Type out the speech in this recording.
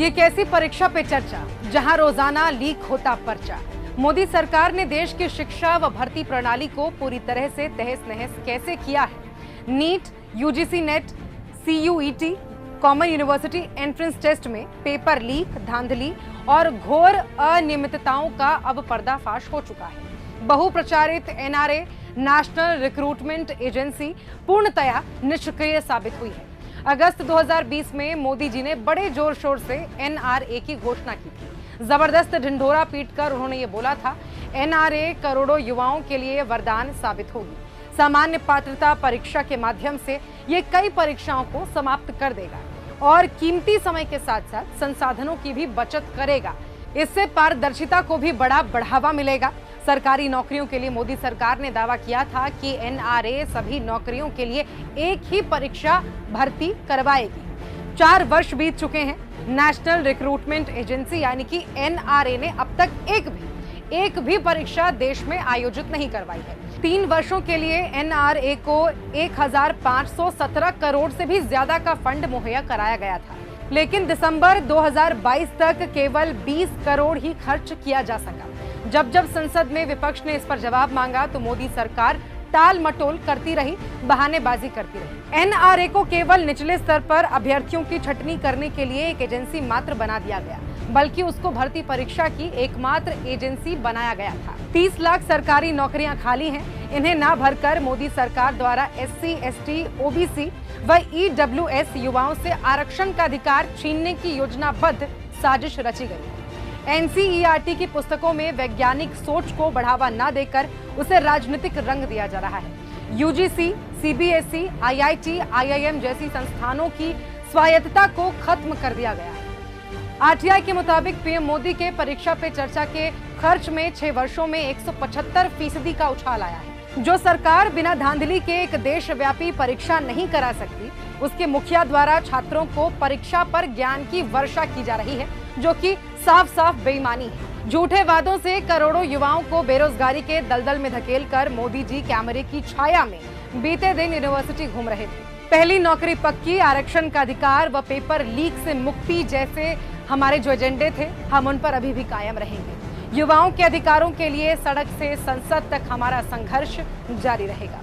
ये कैसी परीक्षा पे चर्चा जहां रोजाना लीक होता पर्चा। मोदी सरकार ने देश की शिक्षा व भर्ती प्रणाली को पूरी तरह से तहस नहस कैसे किया है। NEET, UGC NET, CUET, common university entrance test में पेपर लीक, धांधली और घोर अनियमितताओं का अब पर्दाफाश हो चुका है। बहुप्रचारित एनआरए नेशनल रिक्रूटमेंट एजेंसी पूर्णतया निष्क्रिय साबित हुई है। अगस्त 2020 में मोदी जी ने बड़े जोर शोर से एनआरए की घोषणा की थी। जबरदस्त ढिंढोरा पीटकर उन्होंने ये बोला था, एनआरए करोड़ों युवाओं के लिए वरदान साबित होगी। सामान्य पात्रता परीक्षा के माध्यम से ये कई परीक्षाओं को समाप्त कर देगा और कीमती समय के साथ साथ संसाधनों की भी बचत करेगा। इससे पारदर्शिता को भी बड़ा बढ़ावा मिलेगा। सरकारी नौकरियों के लिए मोदी सरकार ने दावा किया था कि एनआरए सभी नौकरियों के लिए एक ही परीक्षा भर्ती करवाएगी। 4 वर्ष बीत चुके हैं। नेशनल रिक्रूटमेंट एजेंसी यानी कि एनआरए ने अब तक एक भी परीक्षा देश में आयोजित नहीं करवाई है। 3 वर्षों के लिए एनआरए को 1517 करोड़ से भी ज्यादा का फंड मुहैया कराया गया था, लेकिन दिसंबर 2022 तक केवल 20 करोड़ ही खर्च किया जा सका। जब संसद में विपक्ष ने इस पर जवाब मांगा तो मोदी सरकार टाल मटोल करती रही, बहानेबाजी करती रही। एनआरए को केवल निचले स्तर पर अभ्यर्थियों की छटनी करने के लिए एक एजेंसी मात्र बना दिया गया, बल्कि उसको भर्ती परीक्षा की एकमात्र एजेंसी बनाया गया था। 30 लाख सरकारी नौकरियां खाली हैं। इन्हें ना भरकर मोदी सरकार द्वारा एससी, एसटी, ओबीसी व ईडब्ल्यूएस युवाओं से आरक्षण का अधिकार छीनने की योजनाबद्ध साजिश रची गई है। एनसीईआरटी की पुस्तकों में वैज्ञानिक सोच को बढ़ावा न देकर उसे राजनीतिक रंग दिया जा रहा है। यूजीसी, सीबीएसई, आईआईटी, आईआईएम जैसी संस्थानों की स्वायत्तता को खत्म कर दिया गया है। आरटीआई के मुताबिक पीएम मोदी के परीक्षा पे चर्चा के खर्च में 6 वर्षों में 175% का उछाल आया है। जो सरकार बिना धांधली के एक देशव्यापी परीक्षा नहीं करा सकती, उसके मुखिया द्वारा छात्रों को परीक्षा पर ज्ञान की वर्षा की जा रही है, जो कि साफ साफ बेईमानी है। झूठे वादों से करोड़ों युवाओं को बेरोजगारी के दलदल में धकेलकर मोदी जी कैमरे की छाया में बीते दिन यूनिवर्सिटी घूम रहे थे। पहली नौकरी पक्की, आरक्षण का अधिकार व पेपर लीक से मुक्ति जैसे हमारे जो एजेंडे थे, हम उन पर अभी भी कायम रहेंगे। युवाओं के अधिकारों के लिए सड़क से संसद तक हमारा संघर्ष जारी रहेगा।